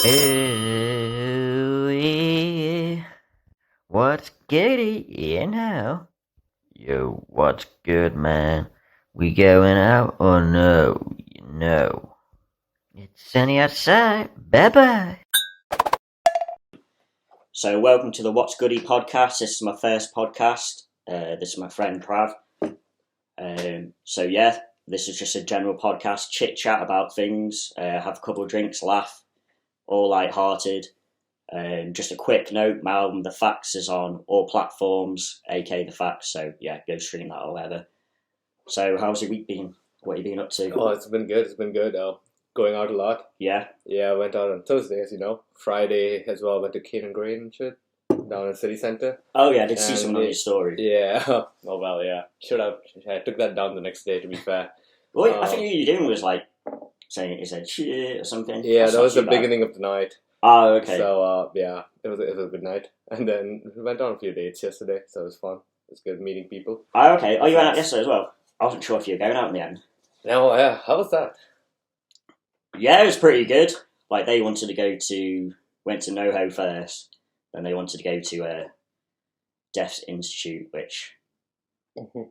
Oh, yeah. What's goody? You know. Yo, what's good, man? We going out or no? You know. It's sunny outside. Bye bye. So, welcome to the What's Goody podcast. This is my first podcast. This is my friend Prav. This is just a general podcast, chit chat about things, have a couple of drinks, laugh, all light-hearted. Just a quick note, my album The Facts is on all platforms, aka The Facts, so yeah, go stream that or whatever. So how's your week been? What have you been up to? Oh, it's been good, going out a lot. Yeah? Yeah, I went out on Thursday, as you know. Friday as well, went to Cane and Grain and shit, down in the city centre. Oh yeah, I did see someone on your story. Yeah, oh well, yeah. I took that down the next day, to be fair. Well, I think what you were doing was like, saying it said shit or something. Yeah, that was the beginning of the night. Oh, okay. So, yeah, it was a good night. And then we went on a few dates yesterday, so it was fun. It was good meeting people. Oh, okay. Oh, you went out yesterday as well? I wasn't sure if you were going out in the end. No, yeah, how was that? Yeah, it was pretty good. Like, they wanted to went to NoHo first, then they wanted to go to Deaf Institute, which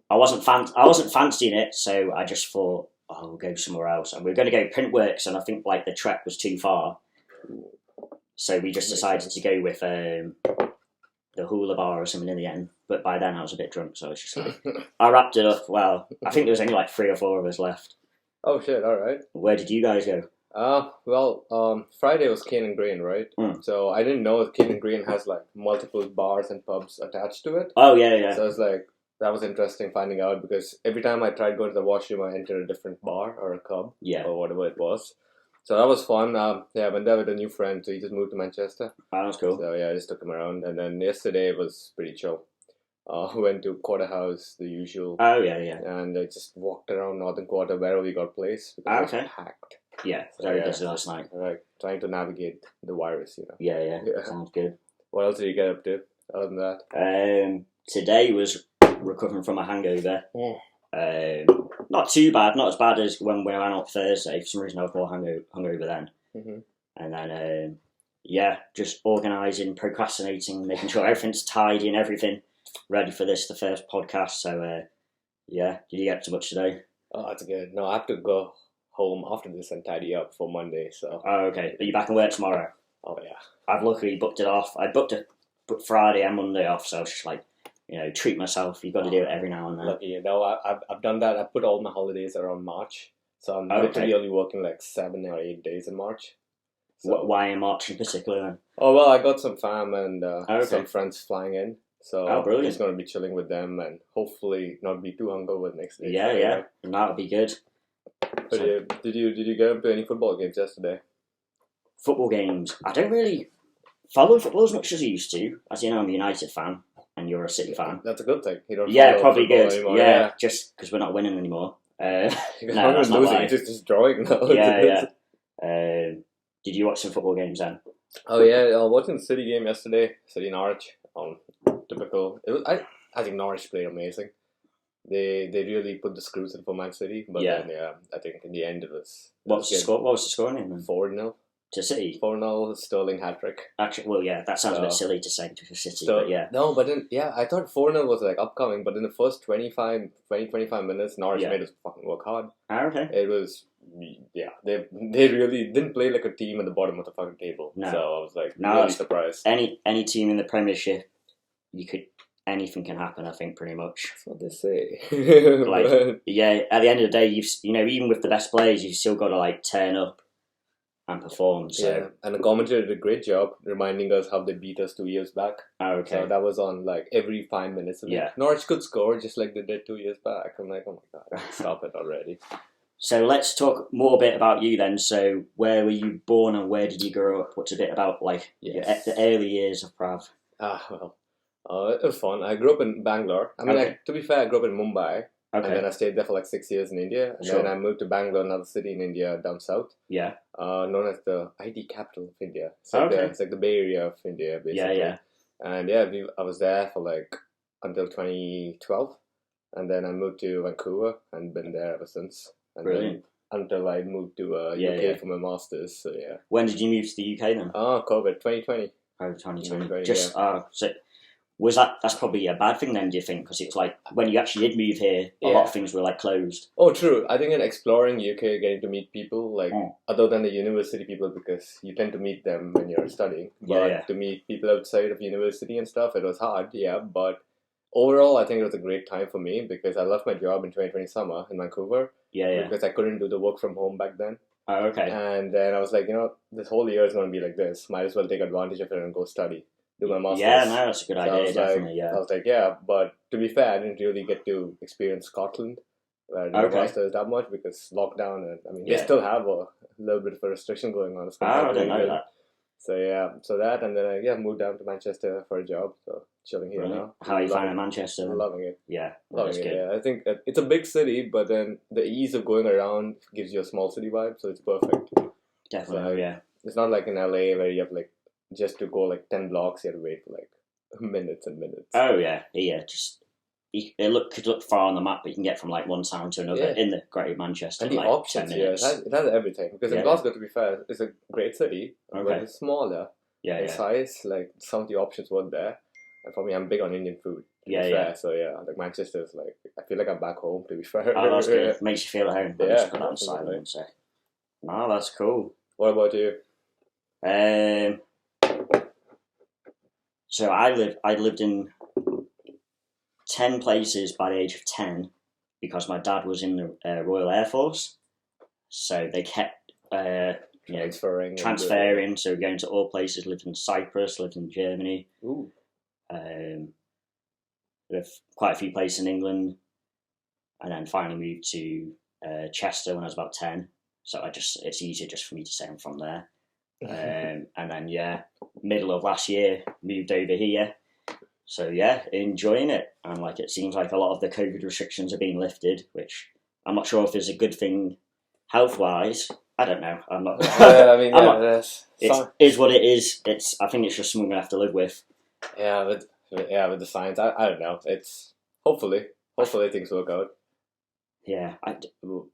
I wasn't fancying it, so I just thought, oh, we'll go somewhere else. And we were going to go Printworks, and I think, like, the trek was too far. So we just decided to go with the Hula Bar or something in the end. But by then I was a bit drunk, so it's just like, I wrapped it up well. I think there was only like 3 or 4 of us left. Oh shit, alright. Where did you guys go? Friday was Cane and Grain, right? So I didn't know Cane and Grain has like multiple bars and pubs attached to it. Oh yeah. So it's like, that was interesting finding out, because every time I tried going to the washroom, I entered a different bar or a club, or whatever it was. So that was fun. I went there with a new friend, so he just moved to Manchester. Oh, that's cool. So yeah, I just took him around, and then yesterday was pretty chill. Went to Quarter House, the usual. Oh yeah. And I just walked around Northern Quarter wherever we got placed. Because it was packed. Yeah, very busy last night. Right, trying to navigate the virus, you know. Yeah. Sounds good. What else did you get up to other than that? Today was recovering from a hangover. Not too bad, not as bad as when we went out Thursday. For some reason I was more hungover then. Mm-hmm. And then, just organising, procrastinating, making sure everything's tidy and everything ready for the first podcast. So, did you get up to much today? Oh, that's good. No, I have to go home after this and tidy up for Monday, so... Oh, okay. Are you back in work tomorrow? Oh, yeah. I've luckily booked it off. I booked Friday and Monday off, so I was just like, treat myself. You've got to do it every now and then. Lucky, I've done that. I put all my holidays around March, so I'm literally only working like 7 or 8 days in March. So. Why in March in particular then? Oh, well, I got some fam and some friends flying in, so I'm just going to be chilling with them and hopefully not be too hungover the next day. Yeah, and that would be good. But did you get up to any football games yesterday? Football games? I don't really follow football as much as I used to. As you know, I'm a United fan. And you're a City fan. That's a good thing. You don't probably good. Anymore. Yeah, just because we're not winning anymore. No, that's not losing, just drawing now. Yeah. Did you watch some football games then? Oh yeah, watching the City game yesterday. City Norwich. Typical. I think Norwich played amazing. They really put the screws in for Man City. But then, I think in the end it was. What was the score in? 4-0. To City? 4-0 Sterling hat-trick. Actually, well, yeah, that sounds a bit silly to say to City, but yeah. No, but then, I thought 4-0 was like upcoming, but in the first 25 minutes, Norwich made us fucking work hard. Okay. It was, they really didn't play like a team at the bottom of the fucking table. No. So I was like, really surprised. Any team in the Premiership, anything can happen, I think, pretty much. That's what they say. At the end of the day, even with the best players, you've still got to, turn up and perform. So. Yeah, and the commentator did a great job reminding us how they beat us 2 years back. Oh, okay. So that was on every 5 minutes. Norwich could score just like they did 2 years back. I'm like, oh my god, stop it already. So let's talk more a bit about you then. So where were you born and where did you grow up? What's a bit about the early years of Prav? It was fun. I grew up in Bangalore. I mean, to be fair, I grew up in Mumbai. Okay. And then I stayed there for 6 years in India. And then I moved to Bangalore, another city in India, down south. Yeah. Known as the IT capital of India. It's like the Bay Area of India, basically. Yeah. And I was there for until 2012. And then I moved to Vancouver and been there ever since. And Brilliant. until I moved to UK for my masters. So yeah. When did you move to the UK then? COVID 2020. Oh, 2020. Just so was that's probably a bad thing then? Do you think? Because it's like when you actually did move here, a lot of things were like closed. Oh, true. I think in exploring UK, getting to meet people like other than the university people, because you tend to meet them when you're studying. But to meet people outside of university and stuff, it was hard. Yeah, but overall, I think it was a great time for me because I left my job in 2020 summer in Vancouver. Because I couldn't do the work from home back then. Oh, okay. And then I was like, this whole year is going to be like this. Might as well take advantage of it and go study. Do my master's. Yeah, no, that's a good idea, definitely, I was like, but to be fair, I didn't really get to experience Scotland where I did my master's that much because lockdown and, I mean, they still have a little bit of a restriction going on. I didn't know that. So that, and then I moved down to Manchester for a job, so chilling here now. How are you finding Manchester? Loving it. Yeah, loving it. Yeah, I think it's a big city, but then the ease of going around gives you a small city vibe, so it's perfect. Definitely, so, It's not like in LA where you have like just to go like 10 blocks, you have to wait for like minutes and minutes. Oh yeah, just it could look far on the map, but you can get from like one town to another in the Greater Manchester. And the like options, 10 minutes. It has everything. Because in Glasgow, to be fair, it's a great city, but it's smaller in size. Like some of the options weren't there. And for me, I'm big on Indian food. So like Manchester is like I feel like I'm back home. To be fair, oh, that's good. Makes you feel at home. Yeah, put that on silent. So, no, that's cool. What about you? So I lived in 10 places by the age of 10 because my dad was in the Royal Air Force. So they kept transferring. So going to all places. Lived in Cyprus. Lived in Germany. Ooh. Lived quite a few places in England, and then finally moved to Chester when I was about 10. So it's easier just for me to say I'm from there. And then middle of last year moved over here. So enjoying it, and like it seems like a lot of the COVID restrictions are being lifted, which I'm not sure if is a good thing health wise. I don't know. I'm not. It is what it is. I think it's just something we have to live with. With the science, I don't know. It's hopefully things work out. Yeah,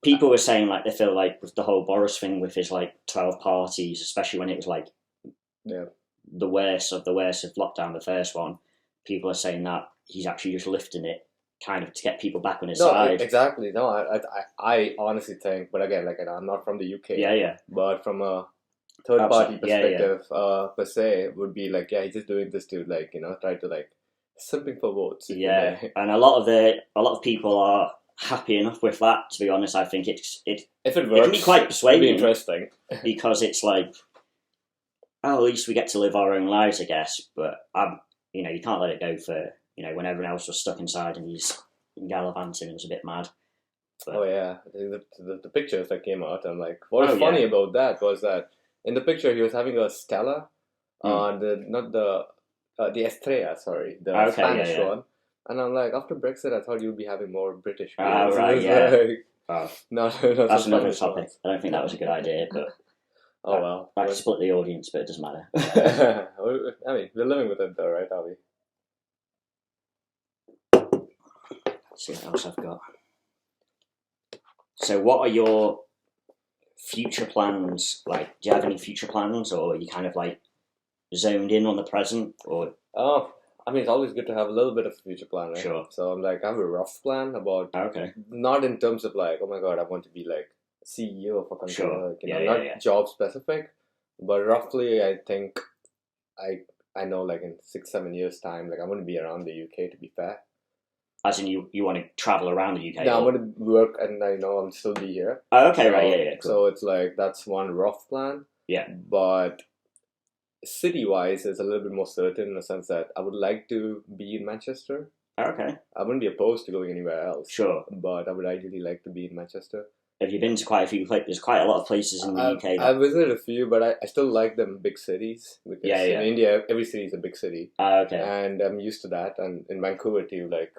people were saying like they feel like with the whole Boris thing with his like 12 parties, especially when it was like the worst of lockdown, the first one. People are saying that he's actually just lifting it, kind of to get people back on his side. Exactly. No, I honestly think, but again, like I'm not from the UK. But from a third party perspective, per se, would be like he's just doing this to like try to like simping for votes. And a lot of people are happy enough with that. To be honest, I think if it works, it can be quite persuading. It'd be interesting because it's like, at least we get to live our own lives, I guess. But you can't let it go for when everyone else was stuck inside and he's gallivanting. It was a bit mad. But, the pictures that came out, I'm like, what was funny about that was that in the picture he was having a Stella, the Estrella, sorry, the Spanish one. And I'm like, after Brexit, I thought you'd be having more British beers. Right, yeah. No, that's another topic. I don't think that was a good idea, but I split the audience, but it doesn't matter. I mean, we're living with it though, right? Are we? Let's see what else I've got. So, what are your future plans? Like, do you have any future plans, or are you kind of like zoned in on the present, or? I mean, it's always good to have a little bit of a future plan, right? Sure. So I'm like, I have a rough plan about... Not in terms of like, oh my god, I want to be like CEO of a company. Sure. Not job specific, but roughly I think I know like in 6-7 years time, like I want to be around the UK, to be fair. As in you want to travel around the UK? Yeah, I'm going to work and I know I'm still be here. Oh, okay, right, yeah. Cool. So it's like, that's one rough plan. Yeah. But... city-wise, is a little bit more certain in the sense that I would like to be in Manchester. Okay. I wouldn't be opposed to going anywhere else. Sure. But I would ideally like to be in Manchester. Have you been to quite a few places? There's quite a lot of places in the UK. I've visited a few, but I still like them big cities. Because in India, every city is a big city. Okay. And I'm used to that. And in Vancouver too, like,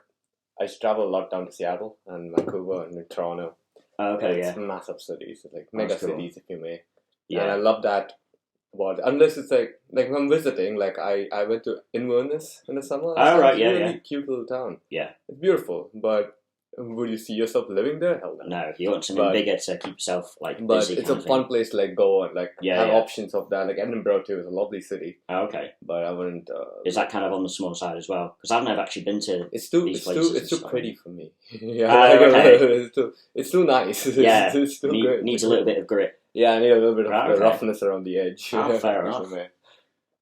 I used to travel a lot down to Seattle and Vancouver and Toronto. Okay, It's massive cities, like mega cities, if you may. Yeah. And I love that. But unless it's like when I'm visiting, like I went to Inverness in the summer. Oh, right, it's a really cute little town. Yeah. It's beautiful, but Would you see yourself living there? Hell no. No, you want something bigger to keep yourself But busy. It's a fun place to go and have options of that. Like Edinburgh too is a lovely city. Oh, okay. But I wouldn't. Is that kind of on the small side as well? Because I've never actually been to. It's too pretty for me. Okay. It's too nice. Yeah, it's too good. Needs a little bit of grit. Yeah, I need a little bit of roughness around the edge. Oh, fair enough.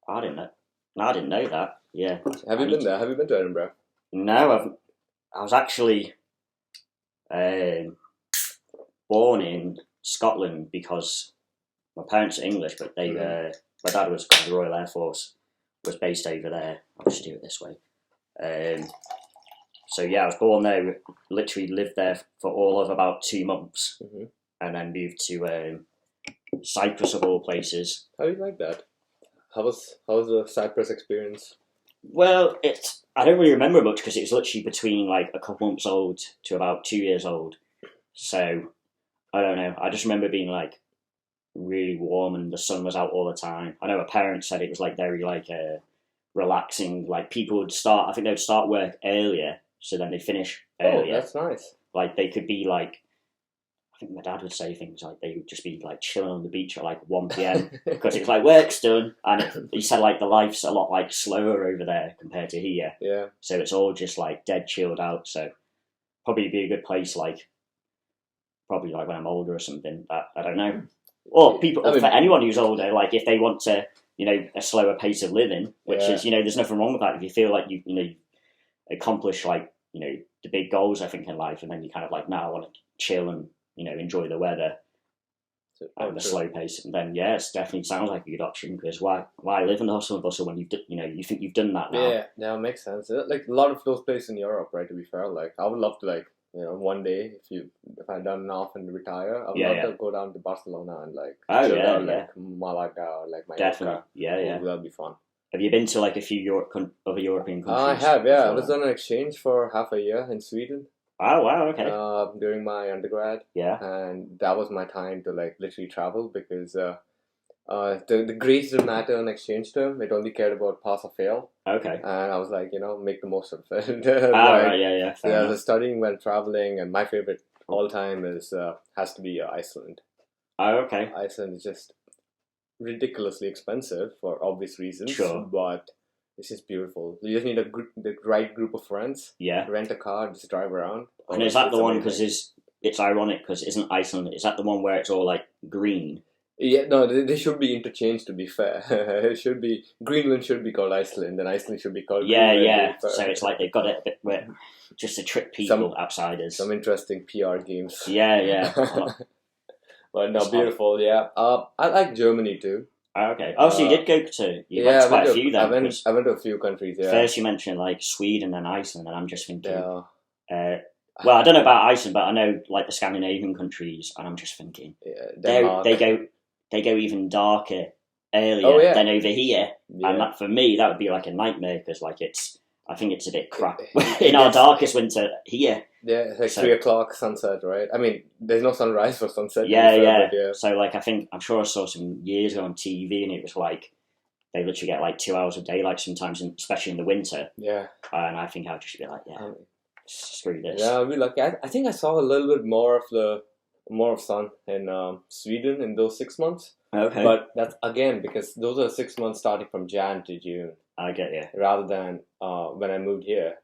I didn't know. I didn't know that. Yeah. Have you been there? Have you been to Edinburgh? No, I was actually born in Scotland because my parents are English, but they my dad was the Royal Air Force, was based over there. I'll just do it this way. So yeah, I was born there. Literally lived there for all of about 2 months, and then moved to Cyprus of all places. How do you like that? How was the Cyprus experience? Well, I don't really remember much because it was literally between a couple months old to about 2 years old. So I don't know. I just remember being really warm and the sun was out all the time. I know my parents said it was very relaxing. People would start. I think they would start work earlier, so then they finish earlier. Oh, that's nice. They could be I think my dad would say things they would just be chilling on the beach at 1 p.m. because it's work's done, and he said the life's a lot slower over there compared to here. Yeah. So it's all just dead chilled out. So probably be a good place probably when I'm older or something. I don't know. Or people, for anyone who's older, if they want to, a slower pace of living, which is there's nothing wrong with that if you feel you accomplish the big goals I think in life, and then you kind of now I want to chill and enjoy the weather at a slow pace, and then it definitely sounds like a good option because why live in the hustle and bustle when you think you've done that now? Yeah, it makes sense. A lot of those places in Europe, right? To be fair, I would love to one day if I've done enough and retire, I would love to go down to Barcelona and chill out, Malaga or Mallorca. Definitely, that'd be fun. Have you been to a few other European countries? I have, yeah. I was on an exchange for half a year in Sweden. Oh wow, okay. During my undergrad, and that was my time to literally travel because the grades didn't matter on exchange term. It only cared about pass or fail. Okay. And I was make the most of it. Right, yeah. I was studying while traveling, and my favorite all time has to be Iceland. Oh, okay. Iceland is just ridiculously expensive for obvious reasons. Sure. But it's just beautiful. You just need the right group of friends. Yeah. Rent a car, just drive around. And is that the one, because it's ironic, because isn't Iceland, is that the one where it's all green? Yeah, no, they should be interchanged to be fair. It should be, Greenland should be called Iceland, and Iceland should be called Greenland. Yeah. So it's they've got it a bit where, just to trick people, outsiders. Some interesting PR games. Yeah. But no, beautiful, yeah. I like Germany too. Okay. Oh, so you did go to... You went to quite a few then. I went to a few countries, yeah. First you mentioned Sweden and Iceland, and I'm just thinking... well, I don't know about Iceland, but I know the Scandinavian countries, and I'm just thinking... Denmark. They go even darker earlier than over here. Yeah. And that, for me, that would be a nightmare, because I think it's a bit crap. In our darkest winter here. Yeah, it's 3 o'clock sunset, right? I mean, there's no sunrise for sunset. Yeah. So I'm sure I saw some years ago on TV, and it was they literally get 2 hours of daylight sometimes, especially in the winter. Yeah. And I think I'd just be screw this. Yeah, I'll be lucky. I think I saw a little bit more of sun in Sweden in those 6 months. Okay. But that's again because those are 6 months starting from Jan to June. I get you. Rather than when I moved here,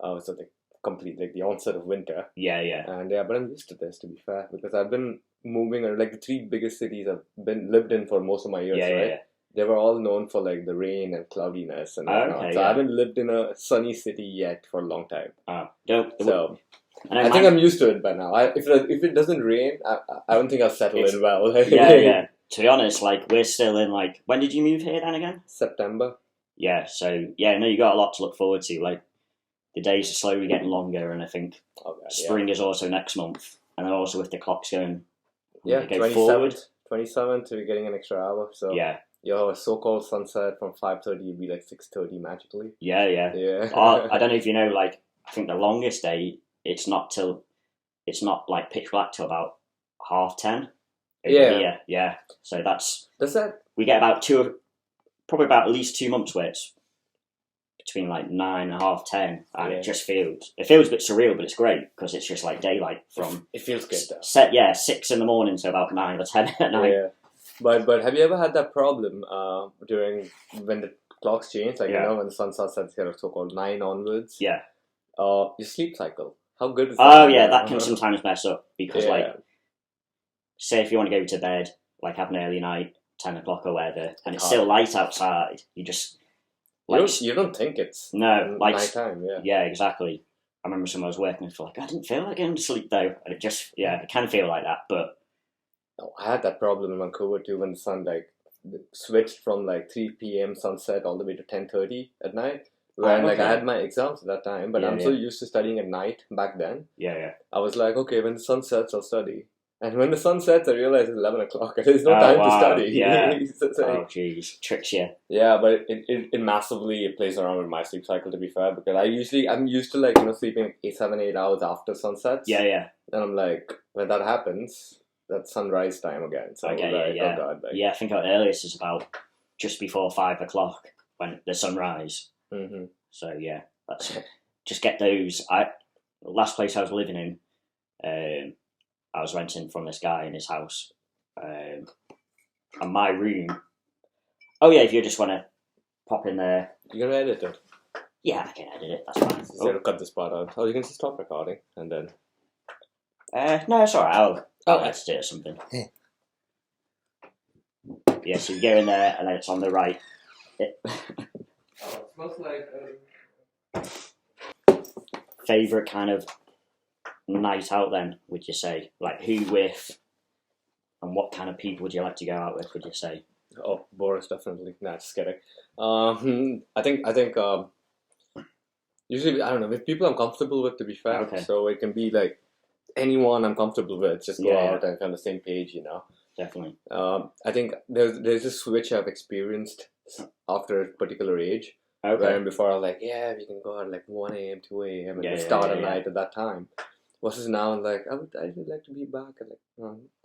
so the onset of winter. Yeah. And but I'm used to this, to be fair, because I've been moving around, the 3 biggest cities I've lived in for most of my years, right? Yeah. They were all known for the rain and cloudiness and whatnot. So I haven't lived in a sunny city yet for a long time. So I think I'm used to it by now. If it doesn't rain, I don't think I'll settle in well. Yeah. To be honest, we're still in when did you move here then again? September. Yeah. So no, you got a lot to look forward to. The days are slowly getting longer, and I think spring is also next month, and then also with the clocks going, 27th, we're getting an extra hour. So yeah. Your so-called sunset from 5:30 would be 6:30 magically. Yeah. I don't know if you know, I think the longest day, it's not pitch black till about 10:30. Yeah. So we get about probably about at least 2 months where it's between like 9 and 10:30, and it feels a bit surreal, but it's great because it's just like daylight from. It feels good though. 6 in the morning to about 9 or 10 at night. Yeah, but have you ever had that problem during when the clocks change, like when the sun starts at so-called 9 onwards? Yeah. Your sleep cycle. How good is that? Oh yeah, that can sometimes mess up because like, say if you want to go to bed, like have an early night, 10 o'clock or whatever, and it's still light outside, you just. You don't think it's nighttime, yeah, exactly. I remember someone I was working with, like, I didn't feel like going to sleep though, and it can feel like that. But I had that problem in Vancouver too when the sun switched from 3 p.m. sunset all the way to 10:30 at night. When I had my exams at that time, but I'm so used to studying at night back then. Yeah. I was like, okay, when the sun sets, I'll study. And when the sun sets, I realize it's 11 o'clock. There's no time to study. Yeah. Oh, jeez. Tricks you. Yeah, but it massively plays around with my sleep cycle, to be fair, because I'm used to sleeping 7-8 hours after sunsets. Yeah. And I'm like, when that happens, that's sunrise time again. So yeah. Oh God. I think our earliest is about just before 5 o'clock when the sunrise. Mm-hmm. So yeah, that's just get those. Last place I was living in, I was renting from this guy in his house, and my room. Oh yeah, if you just want to pop in there, you're gonna edit it. Yeah, I can edit it. That's fine. So cut this part out. Oh, you can just stop recording and then. No, it's alright. I'll edit it or something. Yeah, so you go in there and then it's on the right. It smells like. Favorite kind of night out then, would you say? Like who with and what kind of people would you like to go out with, would you say? Oh, Boris, definitely. Nah, just kidding. I think usually, I don't know, with people I'm comfortable with, to be fair. Okay. So it can be like anyone I'm comfortable with, just go out and on the same page, Definitely. I think there's a switch I've experienced after a particular age. Okay. Where before I was like, yeah, we can go out 1 a.m., 2 a.m. and start a night at that time. Versus now, I would like to be back at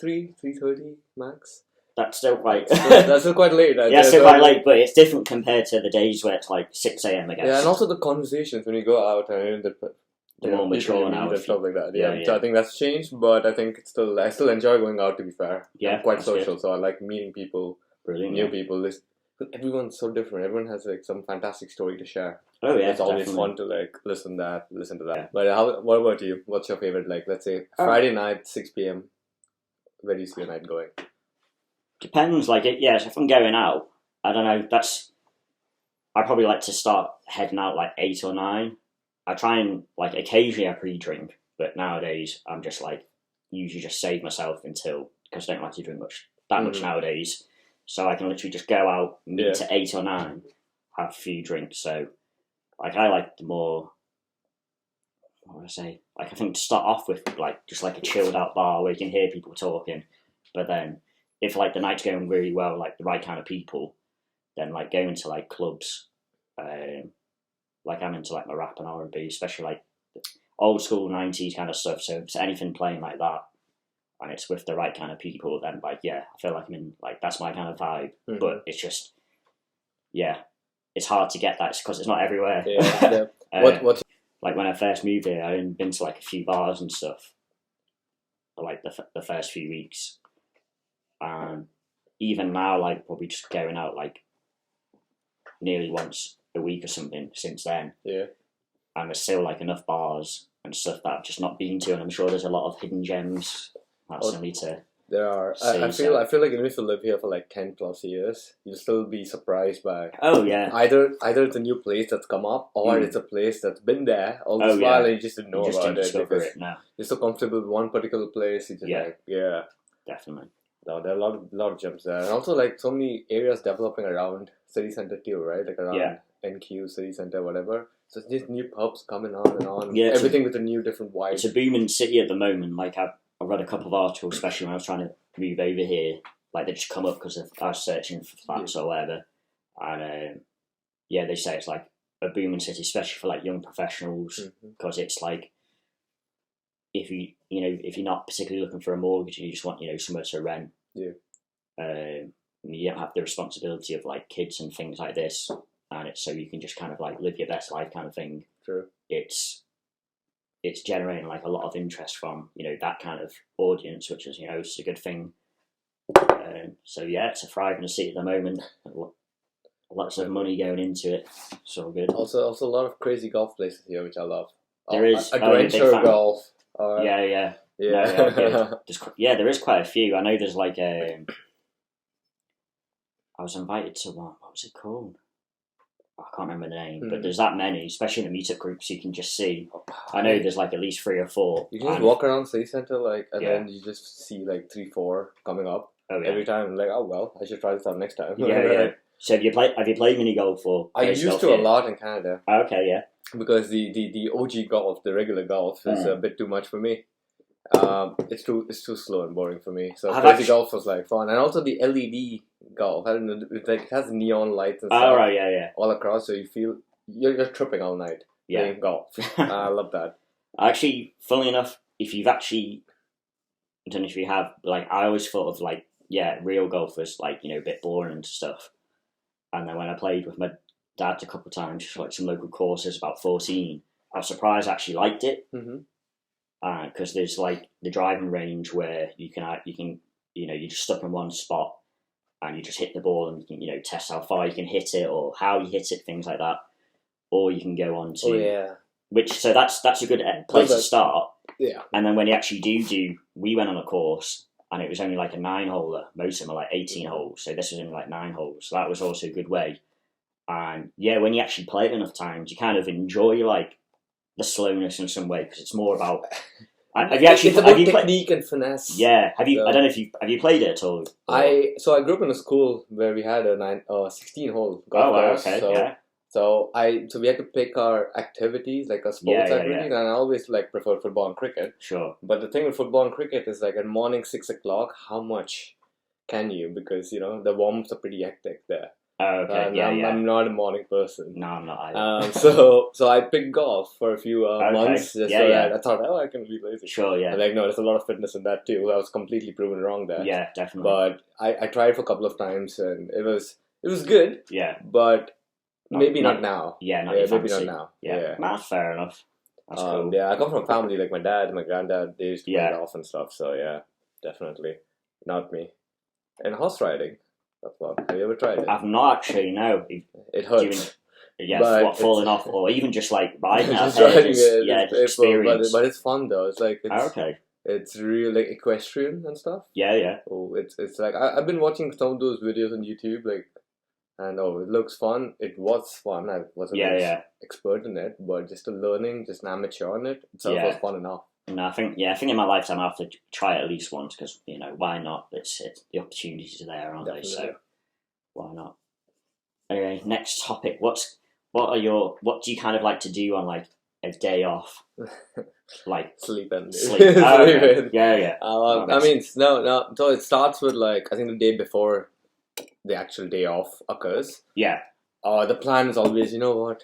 3:30 max. That's still quite. That's still quite late. Yeah, still quite late, but it's different compared to the days where it's 6 a.m. I guess. Yeah, and also the conversations when you go out and the more mature now and stuff like that. Yeah. So I think that's changed, but I think I still enjoy going out. To be fair, I'm quite social, good. So I like meeting people, new people. Everyone's so different. Everyone has some fantastic story to share. Oh yeah, it's always fun to listen to that. Yeah. But what about you? What's your favorite? Let's say Friday night, 6 p.m. Where do you see your night going? Depends. If I'm going out, I don't know. I probably like to start heading out 8 or 9. I try and occasionally I pre-drink, but nowadays I'm just usually just save myself until, because I don't like to drink much nowadays. So I can literally just go out, meet to 8 or 9, have a few drinks. So, I like the more, what would I say? I think to start off with, just a chilled out bar where you can hear people talking. But then, if the night's going really well, the right kind of people, then going to clubs, I'm into my rap and R&B, especially old school 90s kind of stuff. So if it's anything playing like that, and it's with the right kind of people, then I feel like I'm in that's my kind of vibe. Mm-hmm. But it's just it's hard to get that because it's not everywhere. Yeah. What when I first moved here, I had been to a few bars and stuff for the first few weeks, and even now probably just going out nearly once a week or something since then. Yeah. And there's still enough bars and stuff that I've just not been to, and I'm sure there's a lot of hidden gems. There are. I feel like even if you live here for 10 plus years, you'll still be surprised by. Oh yeah. Either it's a new place that's come up, or it's a place that's been there all this while and you just didn't know about it. You're so comfortable with one particular place. You just definitely. No, there are a lot of gems there, and also so many areas developing around city center too, right? Around NQ city center, whatever. So it's just new pubs coming on and on. Yeah, everything with a new different vibe. It's a booming city at the moment. I've read a couple of articles, especially when I was trying to move over here. They just come up because I was searching for flats or whatever, and they say it's a booming city, especially for young professionals, because it's if you're not particularly looking for a mortgage and you just want somewhere to rent, you don't have the responsibility of kids and things like this, and it's so you can just kind of like live your best life kind of thing. True. It's generating like a lot of interest from, you know, that kind of audience, which is, you know, it's a good thing. So yeah, it's a thriving city at the moment. Lots of money going into it. So good. Also a lot of crazy golf places here, which I love. There is adventure golf. Yeah. No, there is quite a few. I know there's like I was invited to one. What was it called? I can't remember the name, but there's that many, especially in the meetup groups. You can just see. I know there's like at least 3 or 4. You can just walk around city center, like, and then you just see like 3, 4 coming up every time. Like, oh well, I should try this out next time. Yeah. So have you played mini golf or? I used to a lot in Canada. Okay, yeah. Because the OG golf, the regular golf, is a bit too much for me. It's too slow and boring for me. So crazy golf was like fun, and also the LED golf. I don't know, it has neon lights and stuff. Oh right, yeah. All across, so you feel you're tripping all night playing golf. I love that. Actually, funnily enough, if you've actually, I don't know if you have, like, I always thought of like, real golf was like, you know, a bit boring and stuff. And then when I played with my dad a couple of times, just like some local courses, about 14, I was surprised I actually liked it. Because there's like the driving range where you can you know, you're just stuck in one spot and you just hit the ball and you can, you know, test how far you can hit it or how you hit it, things like that. Or you can go on to so that's a good place to start. Yeah. And then when you actually we went on a course and it was only like a 9-holer. Most of them are like 18 holes, so this was only like 9 holes. So that was also a good way. And yeah, when you actually play it enough times, you kind of enjoy like the slowness in some way because it's more about. It's about technique and finesse. Yeah, I don't know if you played it at all. I grew up in a school where we had a 16-hole golf course. Okay, So we had to pick our activities, like our sports activities, and I always like preferred football and cricket. Sure. But the thing with football and cricket is like at morning 6 o'clock, how much can you? Because you know the warm-ups are pretty hectic there. Oh, okay. I'm not a morning person. No, I'm not either. So I picked golf for a few months just so that I thought, I can be lazy. Sure, yeah. And like, no, there's a lot of fitness in that too. I was completely proven wrong there. Yeah, definitely. But I tried for a couple of times and it was good. Yeah. But maybe not now. Yeah, maybe not now. Yeah. That's fair enough. That's cool. Yeah, I come from a family like my dad and my granddad. They used to play golf and stuff. So yeah, definitely not me. And horse riding. Have you ever tried it? I've not actually, no. It hurts. Falling off, or even just like riding just experience. But it's fun though. It's like okay. It's real like equestrian and stuff. Yeah. Oh, it's like I've been watching some of those videos on YouTube, like, and it looks fun. It was fun. I wasn't expert in it, but just learning, just an amateur on it itself was fun enough. No, I think in my lifetime I have to try it at least once because, you know, why not? It's the opportunities are there, aren't Definitely. they? So why not? Anyway, next topic. What do you kind of like to do on like a day off? Like sleep. Okay. Yeah. I mean, no. So it starts with like I think the day before the actual day off occurs. Yeah. The plan is always, you know what?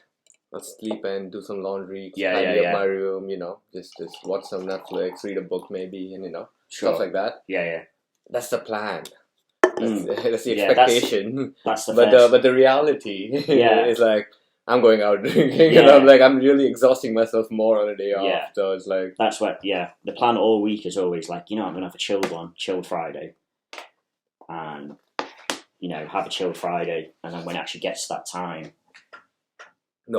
I'll sleep and do some laundry, tidy up my room, you know, just watch some Netflix, read a book maybe, and, you know, stuff like that. Yeah. That's the plan. That's the expectation. That's the but the reality is like, I'm going out drinking, and I'm really exhausting myself more on a day off. So it's like... That's what, the plan all week is always like, you know, I'm going to have a chilled Friday. And, you know, have a chilled Friday, and then when it actually gets to that time,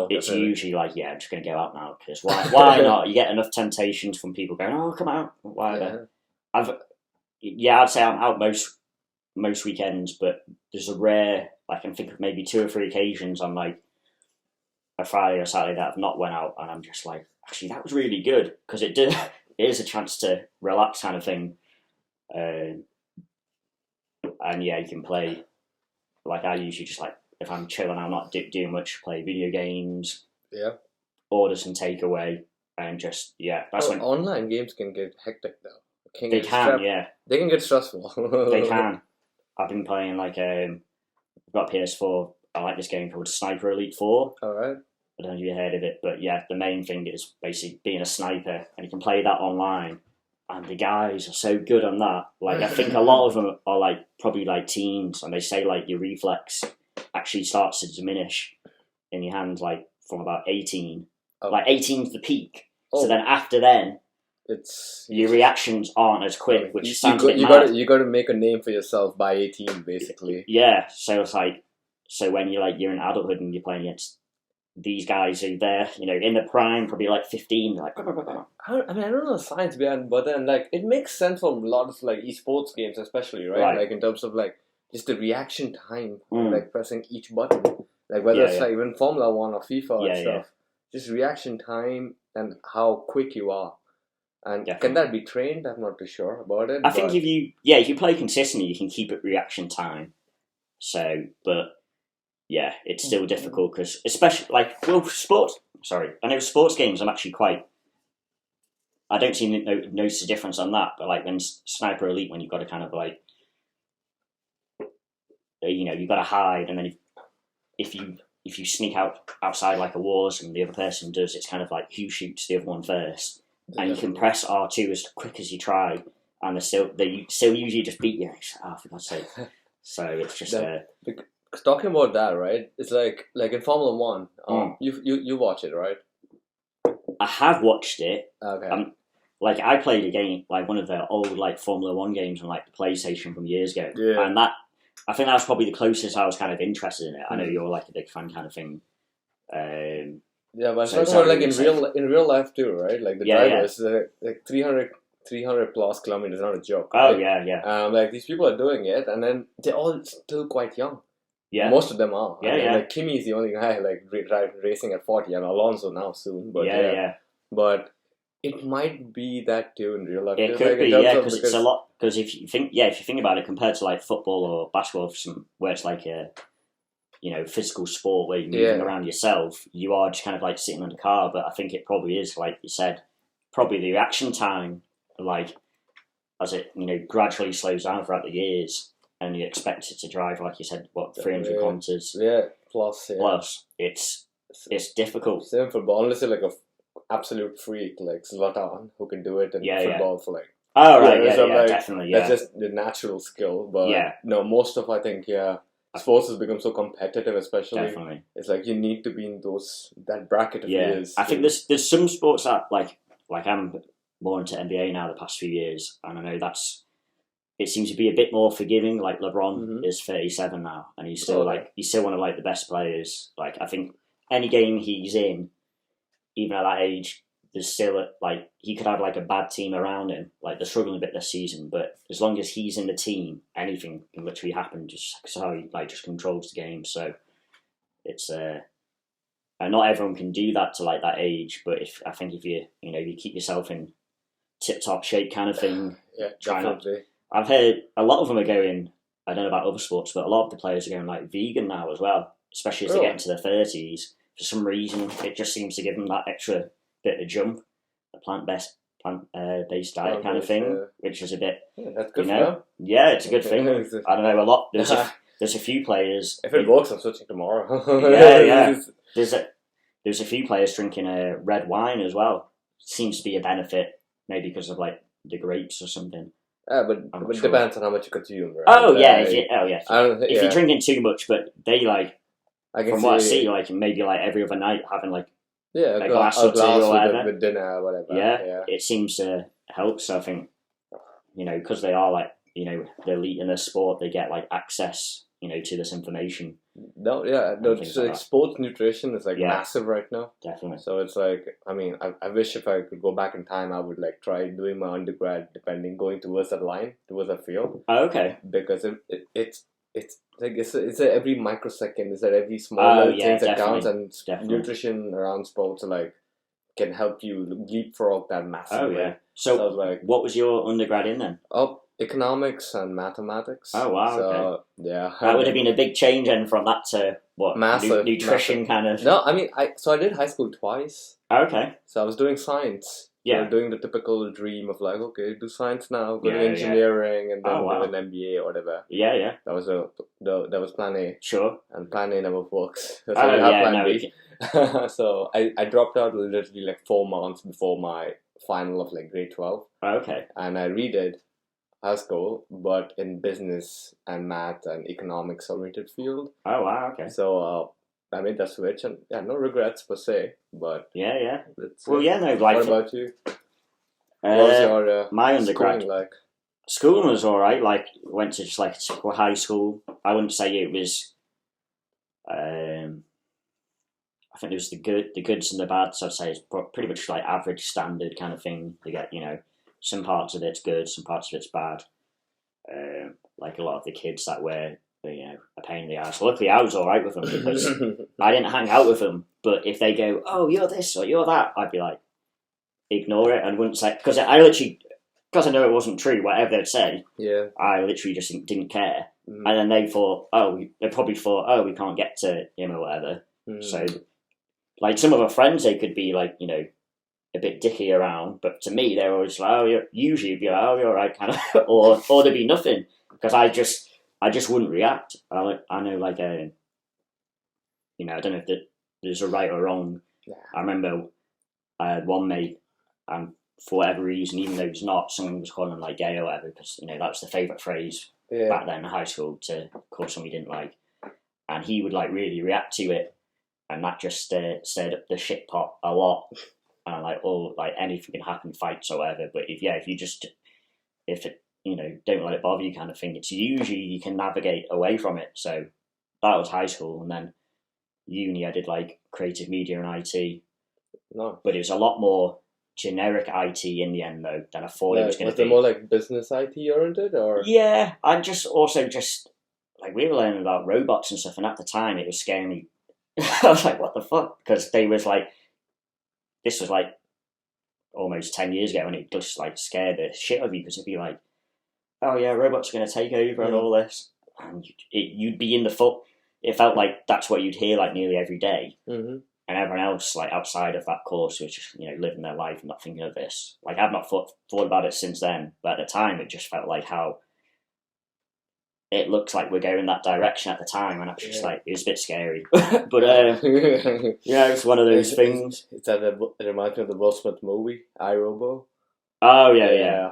it's usually like, I'm just going to go out now because why not? You get enough temptations from people going, oh, come out. Why? I'd say I'm out most weekends, but there's a rare, I can think of maybe 2 or 3 occasions on like a Friday or Saturday that I've not went out, and I'm just like, actually, that was really good because it is a chance to relax kind of thing, and you can play. Like I usually just like. If I'm chilling, I'm not doing much. Play video games. Yeah. Order some takeaway and just that's when online games can get hectic though. They can get stressful. They can. I've been playing like I've got PS4. I like this game called Sniper Elite 4. All right. I don't know if you heard of it, but the main thing is basically being a sniper, and you can play that online. And the guys are so good on that. Like I think a lot of them are like probably like teens, and they say like your reflex actually starts to diminish in your hand like from about 18. Like 18's the peak. So then after then, your reactions aren't as quick, which sounds a bit mad. You got to make a name for yourself by 18, basically. Yeah. So it's like, so when you're in adulthood and you're playing against these guys who they're, in the prime, probably like 15, like. I don't know the science behind, but then like it makes sense for a lot of like esports games, especially, right? Like in terms of like just the reaction time, like pressing each button, like whether it's like even Formula 1 or FIFA and stuff, just reaction time and how quick you are. And can that be trained? I'm not too sure about it. I think if you play consistently, you can keep it reaction time. So, but yeah, it's still difficult because, especially like sports. Sorry, I know sports games. I'm actually quite. I don't seem to notice a difference on that, but like when Sniper Elite, when you've got to kind of like, you've got to hide, and then if you sneak outside like a walls and the other person does, it's kind of like who shoots the other one first, and you can press R2 as quick as you try, and they still usually just beat you. For God's sake! So it's just talking about that, right? It's like in Formula 1. You watch it, right? I have watched it. Okay. Like I played a game, like one of the old like Formula 1 games on like the PlayStation from years ago, and I think that was probably the closest I was kind of interested in it. I know you're like a big fan kind of thing. Yeah, but I'm talking about like in real life too, right? Like the drivers, like 300 plus kilometers, not a joke. Right? Oh yeah. Like these people are doing it, and then they're all still quite young. Yeah, most of them are. Yeah. Like Kimi is the only guy like racing at 40, and Alonso now soon. But but it might be that too in real life. It could be, because it's a lot. Because if you think about it, compared to like football or basketball, where it's like a physical sport where you're moving around yourself, you are just kind of like sitting in the car. But I think it probably is, like you said, probably the reaction time, like as it gradually slows down throughout the years. And you expect it to drive, like you said, 300 kilometers? Plus. It's difficult. Same football, unless you're like a absolute freak like Zlatan who can do it in football for like. Oh right, definitely. That's just the natural skill, but no, most of sports has become so competitive, especially. Definitely, it's like you need to be in that bracket of years. I think there's some sports that like I'm more into NBA now the past few years, and I know it seems to be a bit more forgiving. Like LeBron is 37 now, and he's still one of like the best players. Like I think any game he's in, even at that age, there's still like he could have like a bad team around him. Like they're struggling a bit this season, but as long as he's in the team, anything can literally happen. Just because how he just controls the game. So it's and not everyone can do that to like that age. But I think if you you keep yourself in tip top shape, kind of thing. Definitely. I've heard a lot of them are going. I don't know about other sports, but a lot of the players are going like vegan now as well. Especially as they get into their 30s. For some reason, it just seems to give them that extra bit of jump, a plant-based diet kind of thing, which is a bit. Yeah, that's good. Yeah, it's a good thing. I don't know a lot. There's a few players. If it works, I'm switching tomorrow. Yeah. There's a few players drinking red wine as well. Seems to be a benefit, maybe because of like the grapes or something. But it depends on how much you consume, right? Oh yeah, if you're drinking too much, but they like. From what I see, like maybe like every other night having like a glass or two or whatever with dinner or whatever. Yeah, it seems to help. So I think because they are like the elite in their sport, they get like access to this information. Sports nutrition is like massive right now. Definitely. So it's like I wish if I could go back in time, I would like try doing my undergrad, going towards that field. Oh, okay. Because it's like it's every microsecond, it's at every small thing that counts, and nutrition around sports can help you leapfrog that massively. Oh yeah. So what was your undergrad in then? Economics and mathematics. Oh wow. So, yeah. That would have been a big change then from that to what? Nutrition kind of. No, I did high school twice. Okay. So I was doing science. Yeah. So doing the typical dream of like, okay, do science now, go to engineering, and then do an MBA or whatever. Yeah. That was plan A. Sure. And plan A never works. That's why we have plan B. So I dropped out literally like 4 months before my final of like grade 12. Okay. And I redid high school, but in business and math and economics oriented field. Oh wow, okay. So I made that switch, and no regrets per se. But yeah. Well, no. What about you? What was your my undergrad schooling like? Schooling was all right. Like, went to just like a typical high school. I wouldn't say it was. I think there was the goods and the bads. I'd say it's pretty much like average standard kind of thing. You get, some parts of it's good, some parts of it's bad. Like a lot of the kids that were, a pain in the ass. Luckily, I was all right with them because I didn't hang out with them. But if they go, "Oh, you're this or you're that," I'd be like, ignore it and wouldn't say, because I know it wasn't true. Whatever they'd say, I literally just didn't care. And then they probably thought, "Oh, we can't get to him or whatever." So, like, some of our friends, they could be like, a bit dicky around, but to me, they're always like, "Oh, usually you'd be like, oh, you're all right," kind of, or there'd be nothing, because I just wouldn't react. I know, like, I don't know if there's a right or wrong. Yeah. I remember I had one mate, and for whatever reason, even though he's not, someone was calling him like gay or whatever, because that was the favourite phrase back then in high school, to call someone he didn't like, and he would like really react to it, and that just stirred up the shit pot a lot. And like, anything can happen, fights or whatever. But if it don't let it bother you, kind of thing, it's usually you can navigate away from it. So that was high school, and then uni I did like creative media and IT. No, but it was a lot more generic IT in the end though than I thought it was going to be. Was it more like business IT oriented, or? Yeah, and just like, we were learning about robots and stuff, and at the time it was scaring me. I was like, what the fuck? Because they was like, this was like almost 10 years ago, and it just like scared the shit out of you, because it'd be like, oh yeah, robots are going to take over and all this, and you'd be in the foot. It felt like that's what you'd hear like nearly every day, and everyone else like outside of that course was just living their life and not thinking of this. Like, I've not thought about it since then, but at the time it just felt like how it looked like we're going that direction at the time, and I was just like, it was a bit scary. But it's one of those things. It reminds me of the Will Smith movie, iRobo. Oh yeah.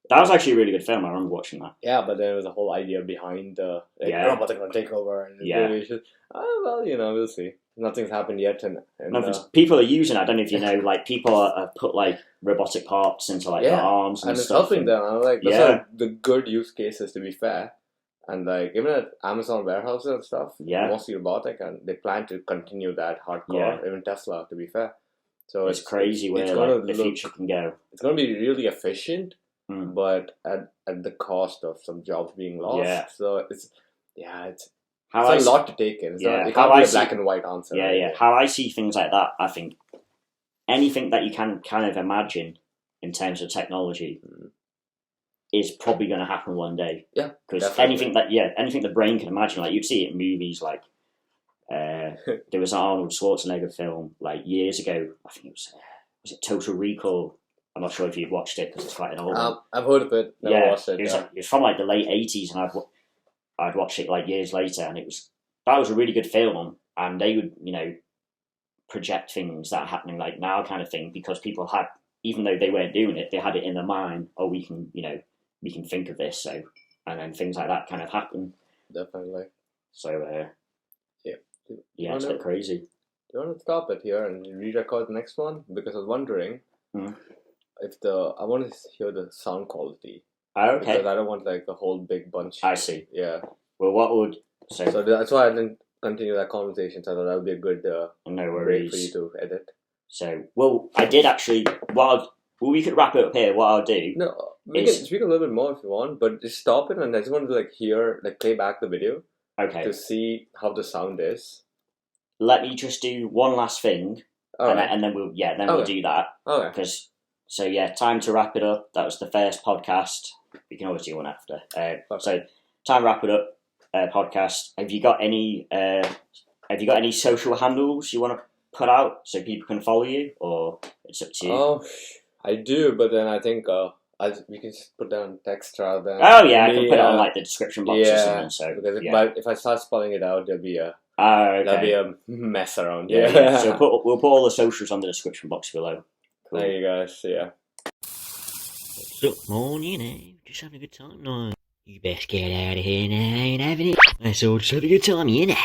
That was actually a really good film. I remember watching that. Yeah, but there was a whole idea behind robots are going to take over. And we'll see. Nothing's happened yet. People are using it. I don't know if you know, like, people have put like robotic parts into like their arms and it's stuff. helping them. I'm like, that's the good use cases, to be fair. And like, even at Amazon warehouses and stuff, mostly robotic, and they plan to continue that hardcore. Even Tesla, to be fair. So it's crazy where the future can go. It's going to be really efficient, but at the cost of some jobs being lost. Yeah. So it's a lot to take in. It can't be a black and white answer. Yeah, right? How I see things like that, I think anything that you can kind of imagine in terms of technology is probably going to happen one day. Yeah, because anything the brain can imagine, like, you'd see it in movies. Like, there was an Arnold Schwarzenegger film like years ago. I think it was it Total Recall. I'm not sure if you'd watched it because it's quite an old one. I've heard of it. Never watched it. It was from like the late 80s, and I'd watched it like years later, and that was a really good film. And they would project things that are happening like now, kind of thing, because people had, even though they weren't doing it, they had it in their mind. Oh, we can think of this, so, and then things like that kind of happen. Definitely. So, it's a bit crazy. Do you want to stop it here and re-record the next one? Because I was wondering if I want to hear the sound quality. Oh, okay. Because I don't want like the whole big bunch. I see. Yeah. Well, so that's why I didn't continue that conversation. So I thought that would be a good no worries break for you to edit. So, I did actually. We could wrap it up here. What I'll do. No, we can speak a little bit more if you want, but just stop it, and I just want to play back the video. Okay. To see how the sound is. Let me just do one last thing, and then we'll do that. Okay. Time to wrap it up. That was the first podcast. We can always do one after. So time to wrap it up. Podcast. Have you got any social handles you want to put out so people can follow you, or it's up to you? Oh, I do, but then I think we can just put down text rather than. Oh yeah, I can put it on like the description box or something. So because if I start spelling it out, there'll be a mess around. Yeah. So we'll put all the socials on the description box below. Cool. There you guys. Yeah. What's up, morning? Just having a good time now. You best get out of here now, ain't having it. Let's all just have a good time, you know.